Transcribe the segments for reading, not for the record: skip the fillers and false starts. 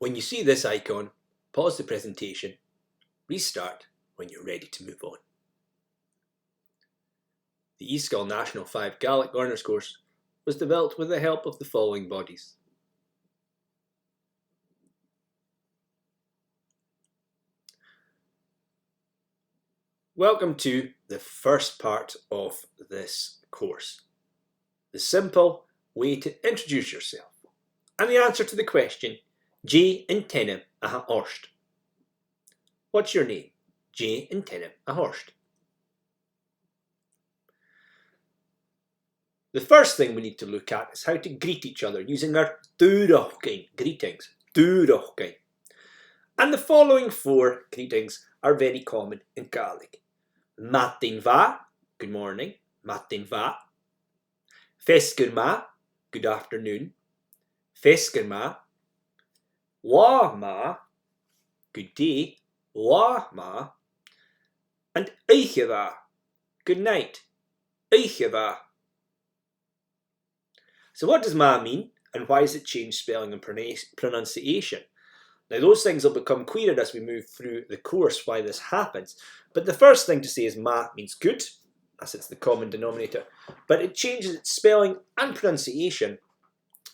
When you see this icon, pause the presentation, restart when you're ready to move on. The eSgoil National 5 Gaelic Learners course was developed with the help of the following bodies: Welcome to the first part of this course, the simple way to introduce yourself, and the answer to the question, J in Enema aha Horst. What's your name? J in Enema aha Horst. The first thing we need to look at is how to greet each other using our dúrachtainn greetings. Dúrachtainn. And the following 4 greetings are very common in Gaelic. Matin va, good morning. Matin va. Fesgur ma, good afternoon. Fesgur ma. Wa ma, good day. Wa ma. And eiche va, good night. Eiche va. So what does ma mean, and why does it change spelling and pronunciation? Now those things will become clearer as we move through the course why this happens, but the first thing to say is ma means good, as it's the common denominator, but it changes its spelling and pronunciation,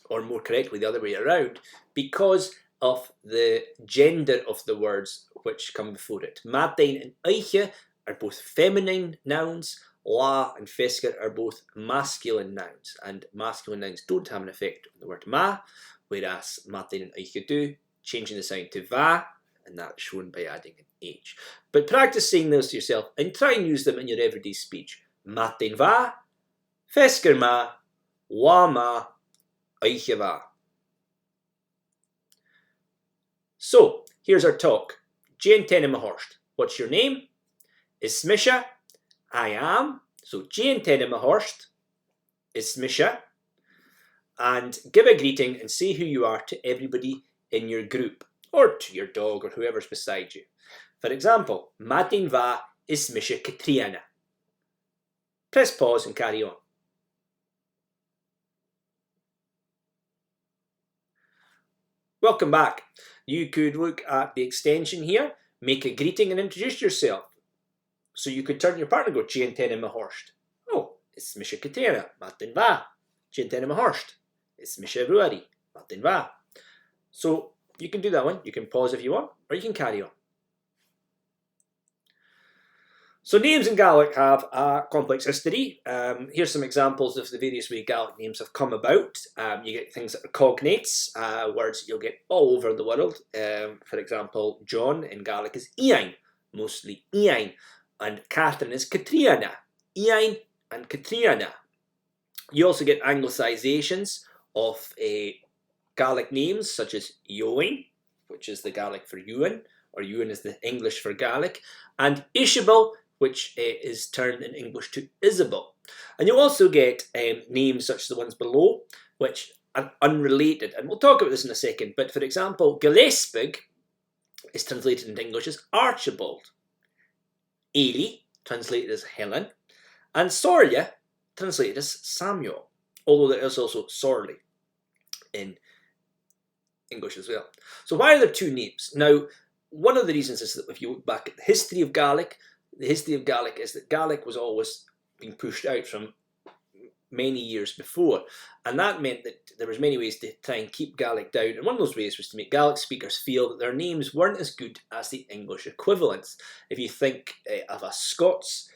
or more correctly the other way around, because of the gender of the words which come before it. Matin and eiche are both feminine nouns. La and fesgur are both masculine nouns, and masculine nouns don't have an effect on the word ma, whereas matin and eiche do, changing the sound to va, and that's shown by adding an h. But practice saying those to yourself and try and use them in your everyday speech. Matin va, fesgur ma, wa ma, eiche va. So, here's our talk. J in Enema aha Horst. What's your name? Is Smisha. I am. So J in Enema aha Horst is Smisha. And give a greeting and say who you are to everybody in your group, or to your dog or whoever's beside you. For example, Matin va is Smisha Katriana. Press pause and carry on. Welcome back. You could look at the extension here, make a greeting and introduce yourself. So you could turn to your partner and go, J in Enema aha Horst. Oh, it's Smisha Katriana. Matin va. J in Enema aha Horst. It's Smisha Ruari. Matin va. So you can do that one. You can pause if you want, or you can carry on. So names in Gaelic have a complex history. Here's some examples of the various ways Gaelic names have come about. You get things that are cognates, words you'll get all over the world. For example, John in Gaelic is Ian, mostly Ian, and Catherine is Katriana. Ian and Katriana. You also get anglicizations of Gaelic names such as Eoin, which is the Gaelic for Ewan, or Ewan is the English for Gaelic, and Isabel, which is turned in English to Isabel. And you'll also get names such as the ones below, which are unrelated, and we'll talk about this in a second. But for example, Gillespie is translated into English as Archibald, Ailey, translated as Helen, and Sorya, translated as Samuel, although there is also Sorley in English as well. So why are there 2 names? Now, one of the reasons is that if you look back at the history of Gaelic, the history of Gaelic is that Gaelic was always being pushed out from many years before, and that meant that there was many ways to try and keep Gaelic down, and one of those ways was to make Gaelic speakers feel that their names weren't as good as the English equivalents. If you think of a Scots,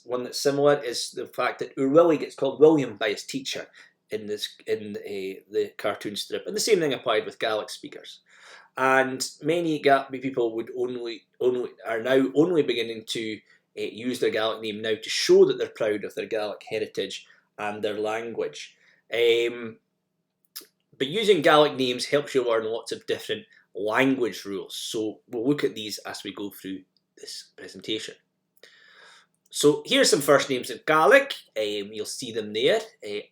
one that's similar is the fact that Urwillie gets called William by his teacher in the cartoon strip, and the same thing applied with Gaelic speakers. And many Gaelic people would are now only beginning to use their Gaelic name now to show that they're proud of their Gaelic heritage and their language. But using Gaelic names helps you learn lots of different language rules. So we'll look at these as we go through this presentation. So here's some first names in Gaelic. You'll see them there.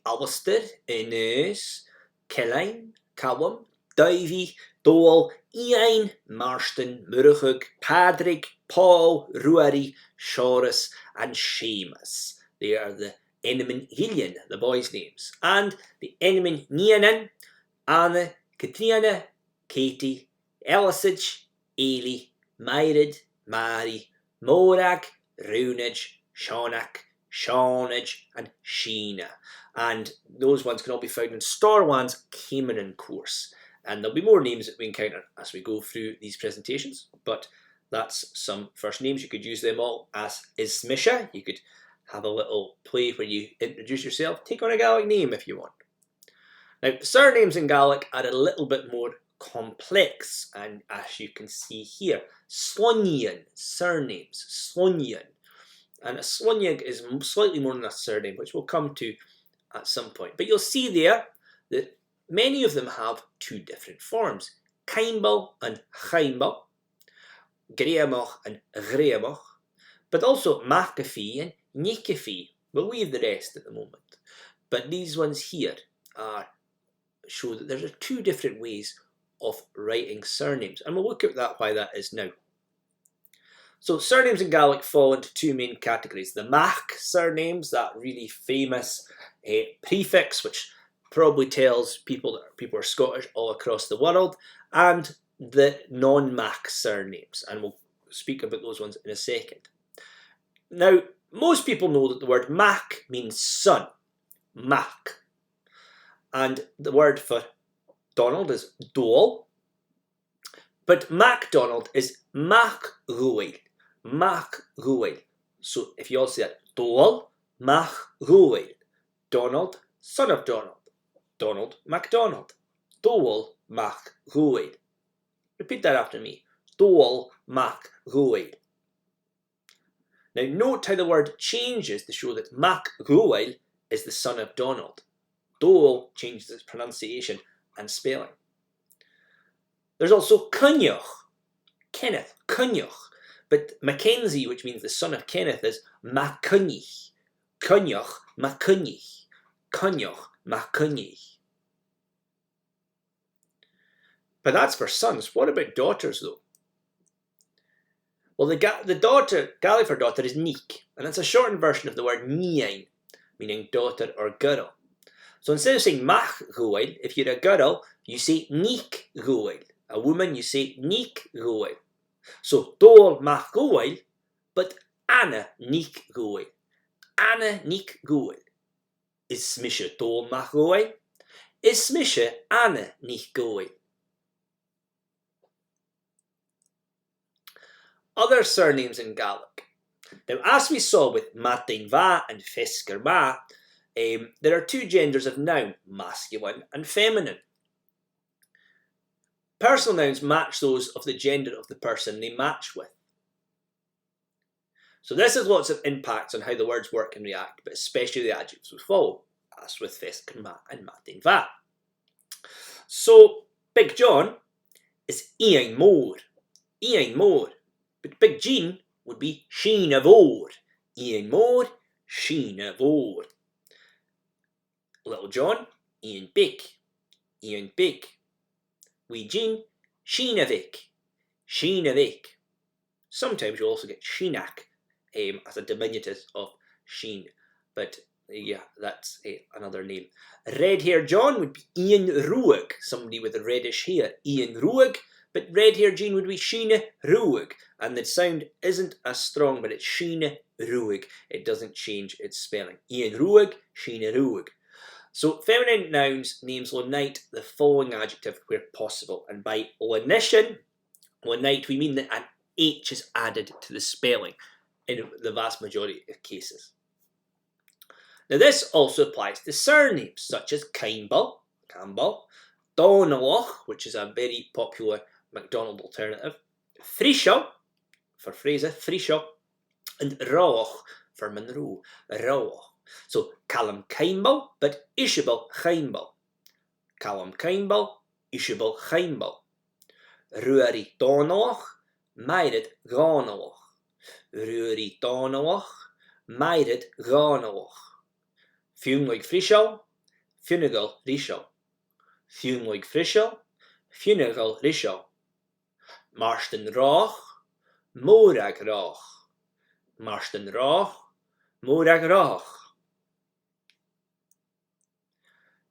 Alistair, Inez, Callum, Callum, Davy, Dole, Ian, Marston, Murachug, Padraig, Paul, Ruari, Shorus, and Seamus. They are the Enema Gillian, the boys' names. And the Enema Nianan, Anna, Katriana, Katie, Elisage, Ailey, Myrid, Mary, Morag, Runage, Shaunach, Shaunage, and Sheena. And those ones can all be found in Star 1's Cameron course. And there'll be more names that we encounter as we go through these presentations, but that's some first names. You could use them all as Ismisha. You could have a little play where you introduce yourself, take on a Gaelic name if you want. Now, surnames in Gaelic are a little bit more complex, and as you can see here, Slonian surnames, Slonian. And a Sloniag is slightly more than a surname, which we'll come to at some point. But you'll see there that many of them have two different forms, Campbell and Campbell, Graemach and Graemach, but also McAfee and Nickafee. We'll leave the rest at the moment. But these ones here show that there are two different ways of writing surnames, and we'll look at that why that is now. So surnames in Gaelic fall into two main categories. The Mac surnames, that really famous prefix which probably tells people that people are Scottish all across the world, and the non-Mac surnames, and we'll speak about those ones in a second. Now, most people know that the word Mac means son, Mac, and the word for Donald is Dol, but MacDonald is Mac Ruail, Mac Ruail. So if you all say that, Dol, Mac Ruail, Donald, son of Donald, Donald MacDonald, Dol, Mac Ruail. Repeat that after me, Dol, Mac Ruail. Now note how the word changes to show that Mac Ruail is the son of Donald. Dol changes its pronunciation and spelling. There's also Cynioch, Kenneth, Cynioch, but Mackenzie, which means the son of Kenneth, is Macynich, Cynioch, Macynich, Cynioch, Macynich. But that's for sons. What about daughters, though? Well, the daughter, Gaelic for daughter, is Neek, and it's a shortened version of the word Niain, meaning daughter or girl. So instead of saying Mach Ruail, if you're a girl, you say Neek Ruail. A woman, you say Neek Ruail. So Dol Mach Ruail, but Anna Neek Ruail. Anna Neek Ruail. Is Smisha Dol Mach Ruail? Is Smisha Anna Neek Ruail? Other surnames in Gaelic. Now, as we saw with Martin Va and Fesker Ma, there are two genders of noun, masculine and feminine. Personal nouns match those of the gender of the person they match with. So this has lots of impacts on how the words work and react, but especially the adjectives will follow, as with Fesker Ma and Martin Va. So Big John is Ian Moore, Ian Moore. But Big Jean would be Sheena Vor. Ian Moore, Sheena Vor. Little John, Ian Bick, Ian Bick. Wee Jean, Sheena Vic, Sheena Vic. Sometimes you also get Sheenac as a diminutive of Sheen, but yeah, that's another name. Red-haired John would be Ian Ruig, somebody with reddish hair. Ian Ruig, but red-haired Jean would be Sheena Ruig, and the sound isn't as strong, but it's Sheena Ruig. It doesn't change its spelling. Ian Ruig, Sheena Ruig. So feminine nouns names lonite the following adjective where possible, and by lonition, lonite, we mean that an H is added to the spelling in the vast majority of cases. Now this also applies to surnames such as Campbell, Donaloch, which is a very popular MacDonald alternative, Frishaw, for Fraser, Frishaw, and Rawch for Monroe, Rawch. So Callum Campbell, but Ishabel Campbell. Callum Campbell, Ishabel Campbell. Ruari Donaloch, Myrid Ganaloch. Ruari Donaloch, Myrid Ganaloch. Funeral Frishaw, Funeral Rishaw. Funeral Frishaw, Funeral Rishaw. Marston Rach, Morag Rach. Marston Rach, Morag Rach.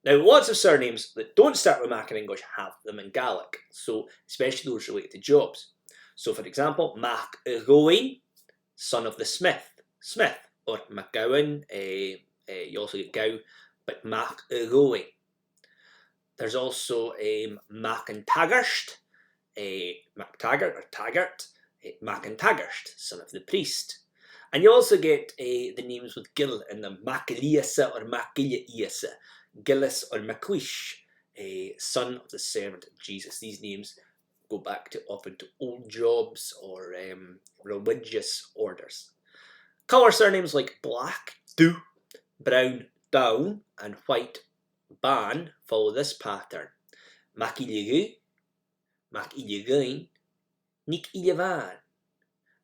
Now, lots of surnames that don't start with Mac in English have them in Gaelic, so especially those related to jobs. So, for example, Mac Rowan, son of the smith, or McGowan, you also get Gow, but Mac Rowan. There's also Mac and Taggart, MacTaggart or Taggart, Mac and Taggart, son of the priest. And you also get the names with Gil in them, Maciliasa or Maciliasa, Gillis or Macquish, son of the servant of Jesus. These names go back to often to old jobs or religious orders. Colour surnames like black, do, brown, down, and white, ban follow this pattern. Maciligu, Maciligain, Nick Ilivan,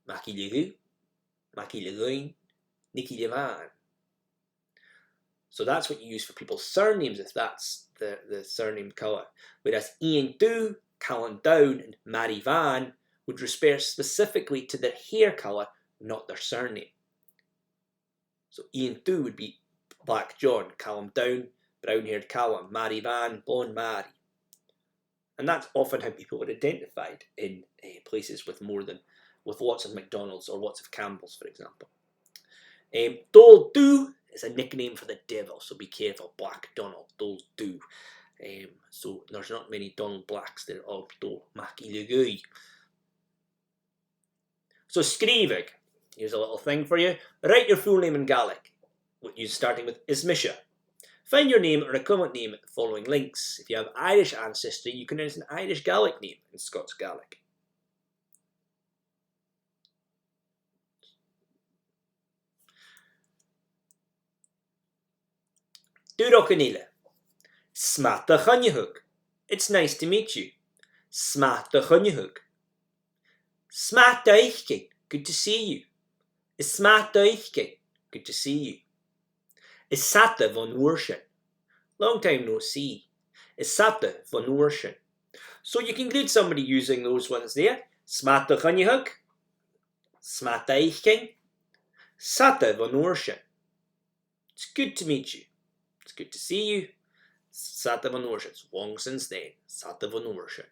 Maciligu, Maciligain, Nick Ilivan. So that's what you use for people's surnames if that's the surname colour. Whereas Ian Do, Callum Down, and Mary Van would refer specifically to their hair colour, not their surname. So Ian Do would be Black John, Callum Down, brown-haired Callum, Mary Van, blonde Mary. And that's often how people are identified in places with lots of McDonald's or lots of Campbell's, for example. Dol Do is a nickname for the devil, so be careful. Black Donald, Dol Do. So there's not many Donald Blacks, they're all Dol Macilugui. So Scrivig, here's a little thing for you. Write your full name in Gaelic, starting with Ismisha. Find your name or equivalent name at the following links. If you have Irish ancestry, you can use an Irish Gaelic name in Scots Gaelic. Durocanila. Smata Chunyahug. It's nice to meet you. Smata Chunyahug. Smata Eichke. Good to see you. Smata Eichke. Good to see you. Isata von Urshan. Long time no see. Isata von Urshan. So you can greet somebody using those ones there. Smata Chunyahug. Smata Eichke. Sata von Urshan. It's good to meet you. It's good to see you. Sata von Urshan. It's long since then. Sata von Urshan.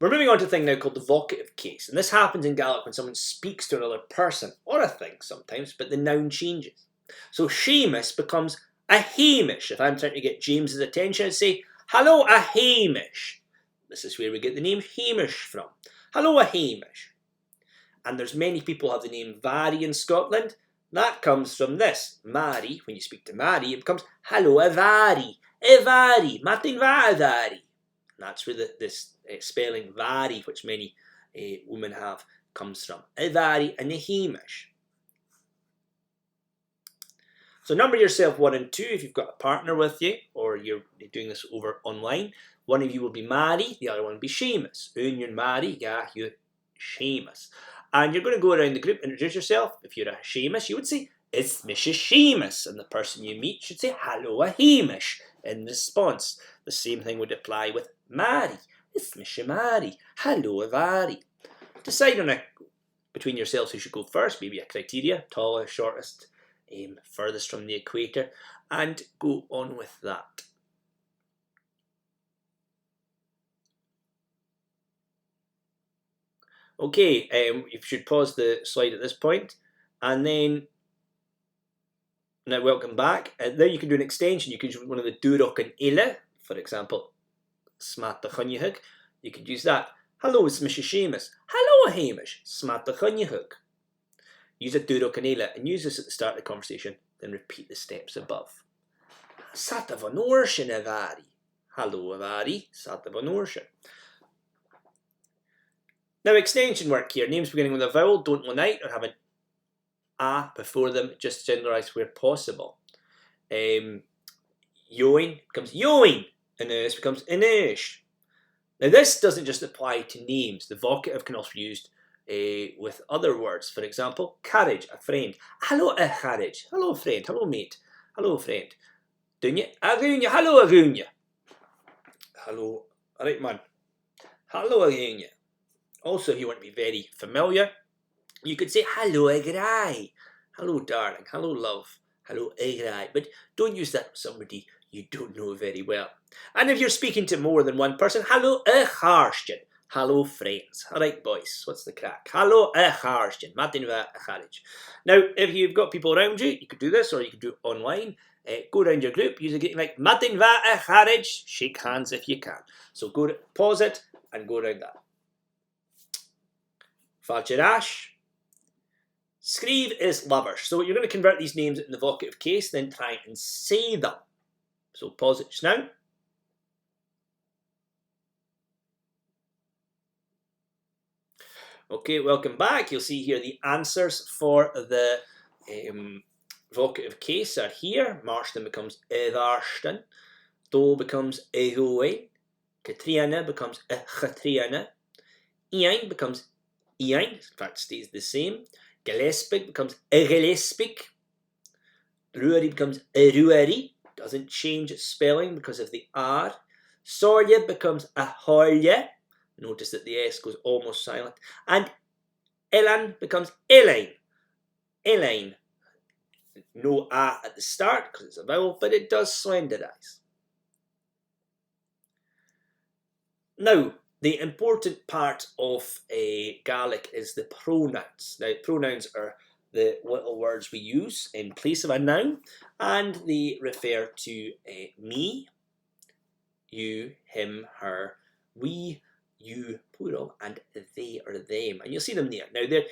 We're moving on to a thing now called the vocative case. And this happens in Gaelic when someone speaks to another person, or a thing sometimes, but the noun changes. So Seamus becomes a Hamish. If I'm trying to get James's attention, I'd say, hello, a Hamish. This is where we get the name Hamish from. Hello, a Hamish. And there's many people who have the name Vary in Scotland. That comes from this. Mary, when you speak to Mary, it becomes, hello, a Vary. A Vary. Martin Vary. That's where this spelling Vary, which many women have, comes from. A Vary and a Hamish. So number yourself 1 and 2 if you've got a partner with you, or you're doing this over online. One of you will be Mary, the other one will be Seamus. Union Mary, yeah, you Seamus. And you're going to go around the group, introduce yourself. If you're a Seamus, you would say, it's Mrs. Seamus. And the person you meet should say, hello, a Hamish, in response. The same thing would apply with Mary. It's Mrs. Mary. Hello, a Vary. Decide on between yourselves who should go first, maybe a criteria, tallest, shortest, furthest from the equator, and go on with that. Okay, you should pause the slide at this point, and then now welcome back. There you can do an extension. You can use one of the Durok and Ila, for example, Smata Chunyahug. You could use that. Hello, it's Mrs. Seamus. Hello, Hamish. Smata Chunyahug. Use a Durok and Ila and use this at the start of the conversation, then repeat the steps above. Sata von Urshan, Avari. Hello, Avari. Sata von Urshan. Now, extension work here. Names beginning with a vowel don't one out or have an a before them. Just generalise where possible. Yoin becomes yoin. Inus becomes inush. Now, this doesn't just apply to names. The vocative can also be used with other words. For example, carriage, a friend. Hello, a carriage. Hello, friend. Hello, mate. Hello, friend. Dunya, agunya. Hello, agunya. Hello, alright, man. Hello, agunya. Also, if you want to be very familiar, you could say, hello, agrai. Hello, darling. Hello, love. Hello, right, but don't use that with somebody you don't know very well. And if you're speaking to more than one person, hello, Harstin. Hello, friends. All right, boys, what's the crack? Hello, Harstin. Martin va Harwich. Now, if you've got people around you, you could do this, or you could do it online. Go around your group, use a greeting like Martin va Harwich. Shake hands if you can. So pause it and go around that. Falcherash. Scríb is lovers. So you're going to convert these names in the vocative case, then try and say them. So pause it just now. Okay, welcome back. You'll see here the answers for the vocative case are here. Marston becomes Evarsten. Do becomes Egoe. Katriana becomes Chatriana. Ian becomes Ian. In fact, stays the same. Gillespie becomes Gillespie. Ruari becomes Ruari. Doesn't change its spelling because of the R. Sorja becomes Ahorja. Notice that the S goes almost silent. And Elan becomes Elaine. Elaine. No A at the start because it's a vowel, but it does slenderize. Now, the important part of Gaelic is the pronouns. Now, pronouns are the little words we use in place of a noun, and they refer to me, you, him, her, we, you, plural, and they or them. And you'll see them there. Now, they're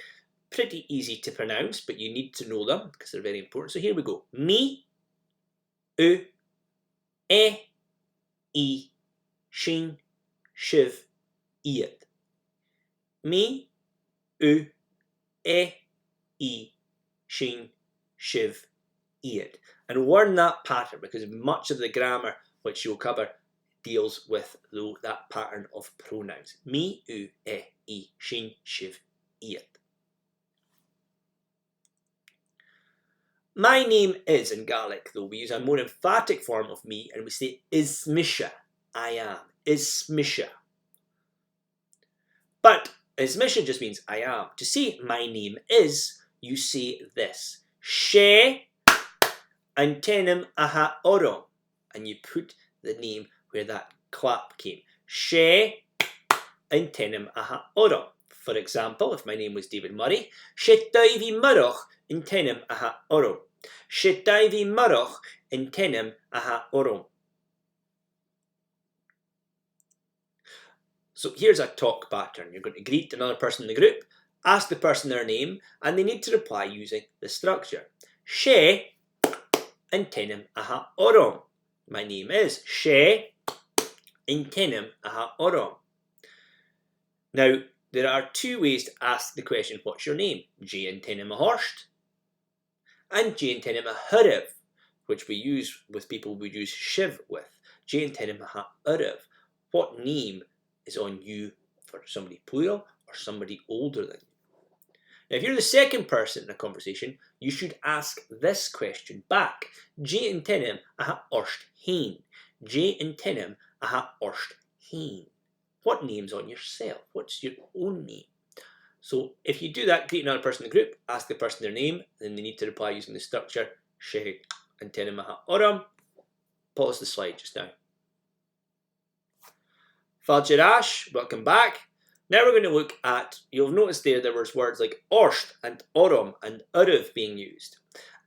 pretty easy to pronounce, but you need to know them because they're very important. So here we go. Me, u, e, shin, shiv, iad. Me, u, e, shin, shiv, iad. And learn that pattern because much of the grammar which you'll cover deals with that pattern of pronouns. Me, u, shin, shiv, iad. My name is in Gaelic, though we use a more emphatic form of me and we say Ismisha. I am. Ismisha. But Ismisha just means I am. To say my name is, you say this. She antenim aha orom. And you put the name where that clap came. She antenim aha orom. For example, if my name was David Murray, she daivi murach antenim aha orom. She daivi murach antenim aha orom. So here's a talk pattern. You're going to greet another person in the group, ask the person their name, and they need to reply using the structure. She antenim aha orom. My name is She antenim aha orom. Now, there are two ways to ask the question, what's your name? J antenim a horst and J antenim a hurav, which we use with people we use shiv with. J antenim aha hurav. What name is on you for somebody plural or somebody older than you? Now, if you're the second person in a conversation, you should ask this question back. J antenim aha orst hein. J antenim aha orst hein. What name's on yourself? What's your own name? So if you do that, greet another person in the group, ask the person their name, then they need to reply using the structure She antenim aha orom. Pause the slide just now. Falcherash, welcome back. Now we're going to look at, you'll notice there was words like orst and orom and uruv being used.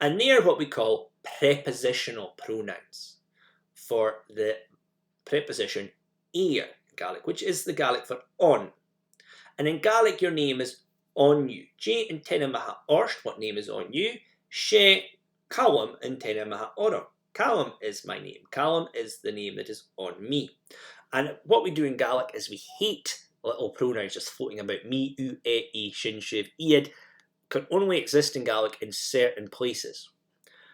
And they are what we call prepositional pronouns for the preposition ear in Gaelic, which is the Gaelic for on. And in Gaelic, your name is on you. J antenim aha orst, what name is on you? She Callum antenim aha orom. Callum is my name. Callum is the name that is on me. And what we do in Gaelic is we hate little pronouns just floating about. Me, u, shin, shiv, iad can only exist in Gaelic in certain places.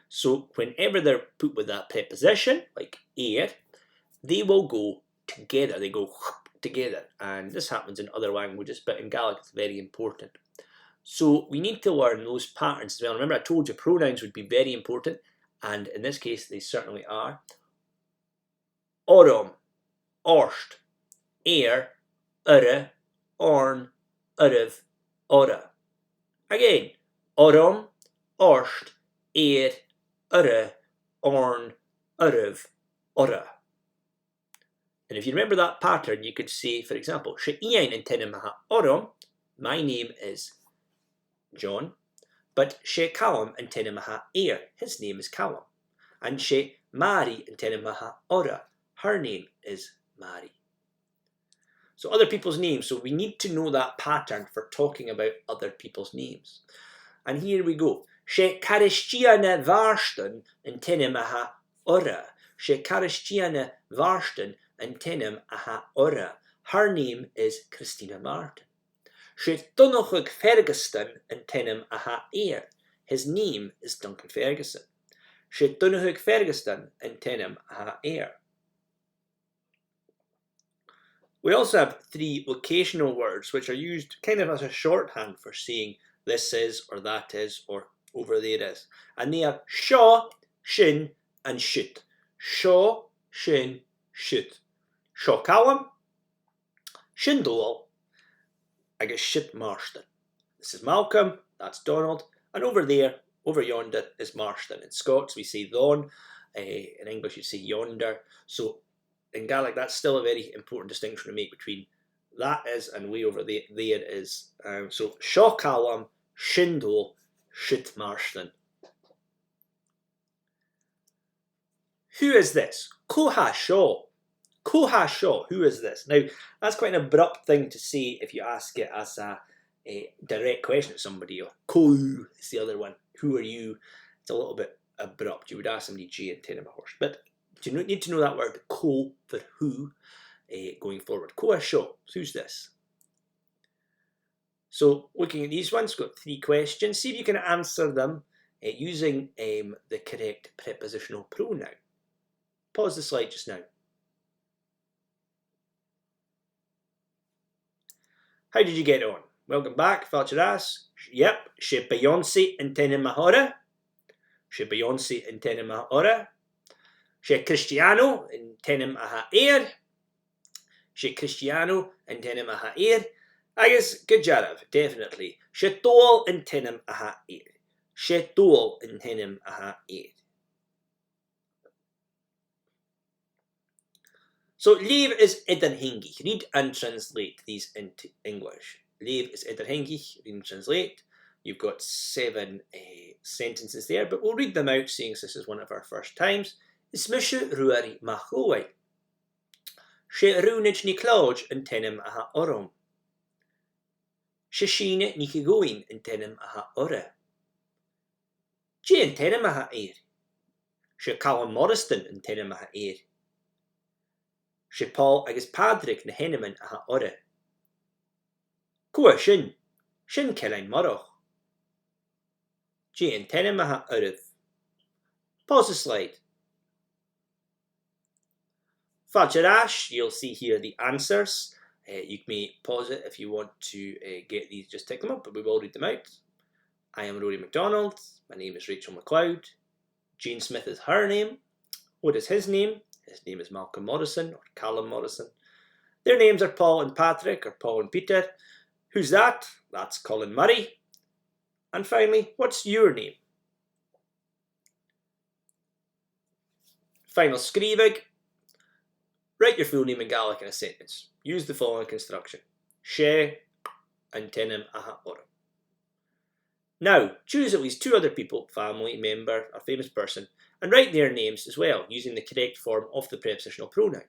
So whenever they're put with that preposition, like ear, they will go together. They go together. And this happens in other languages, but in Gaelic it's very important. So we need to learn those patterns as well. Remember, I told you pronouns would be very important, and in this case they certainly are. Orom, orst, ear, ure, orn, uruv, ora. Again, orom, orst, ear, ura, orn, urav, ora. And if you remember that pattern, you could say, for example, she ian in Enema orom, my name is John, but she Callum in Enema his name is Callum. And she Mary in Enema ora, her name is Mary. So other people's names, so we need to know that pattern for talking about other people's names. And here we go. She Karistiana Varsten in Enema ora. She Karistiana Varsten in Enema ora. Her name is Christina Martin. She Dunochug Ferguson in Enema his name is Duncan Ferguson. She Dunochug Ferguson in Enema. We also have three locational words which are used kind of as a shorthand for saying this is or that is or over there is. And they are shaw, shin and shoot. Shaw, shin, shoot. Shaw Callum, shin Doel, I guess shit Marston. This is Malcolm, that's Donald, and over there, over yonder is Marston. In Scots we say thon, in English you say yonder. So in Gaelic, that's still a very important distinction to make between that is and way over there is. So Shaw Callum, Shindle, Shit Marston. Who is this? Koha Shaw. Koha Shaw, who is this? Now, that's quite an abrupt thing to say if you ask it as a direct question to somebody. Or Kohu is the other one. Who are you? It's a little bit abrupt. You would ask somebody J and Enema horse. But you need to know that word ko for who going forward. Koha Shaw, who's this? So looking at these ones, got three questions. See if you can answer them using the correct prepositional pronoun. Pause the slide just now. How did you get on? Welcome back, Falcheras. Yep, she Beyonce in Enema ora. She Beyonce in Enema ora. She Cristiano in Enema She Cristiano in Enema I guess good job, definitely. She Dol in Enema She Dol in Enema So leave is Iderhingi. Read and translate these into English. Leave is Iderhingi. Read and translate. You've got 7 sentences there, but we'll read them out, seeing as this is one of our first times. Ismishu ruari machowai. She runich ni cloj in Enema orom. She shine ni kigoin in Enema ora. She in Enema She Callum Morriston in Enema She Paul agus Patrick na Henneman ora. Kua shin Kellain Moroch. She in Enema orav. Pause the slide. Fajarash, you'll see here the answers. You may pause it if you want to get these, just tick them up, but we will read them out. I am Rory MacDonald. My name is Rachel McLeod. Jane Smith is her name. What is his name? His name is Malcolm Morrison or Callum Morrison. Their names are Paul and Patrick or Paul and Peter. Who's that? That's Colin Murray. And finally, what's your name? Final skrivig. Write your full name in Gaelic in a sentence. Use the following construction. She and Tenim ora. Now, choose at least 2 other people, family, member, or famous person, and write their names as well, using the correct form of the prepositional pronoun.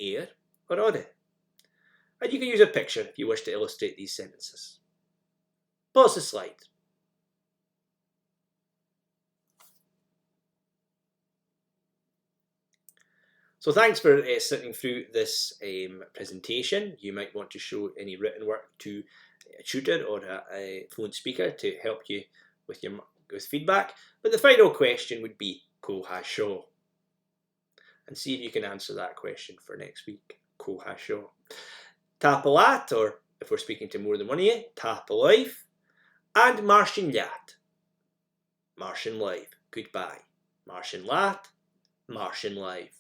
Eir or ode. And you can use a picture if you wish to illustrate these sentences. Pause the slide. So thanks for sitting through this presentation. You might want to show any written work to a tutor or a fluent speaker to help you with feedback. But the final question would be Koha Shaw. And see if you can answer that question for next week. Koha Shaw. Tapalat, or if we're speaking to more than one of you, Tapalife. And Martian Lat. Martian Live. Goodbye. Martian Lat. Martian Live.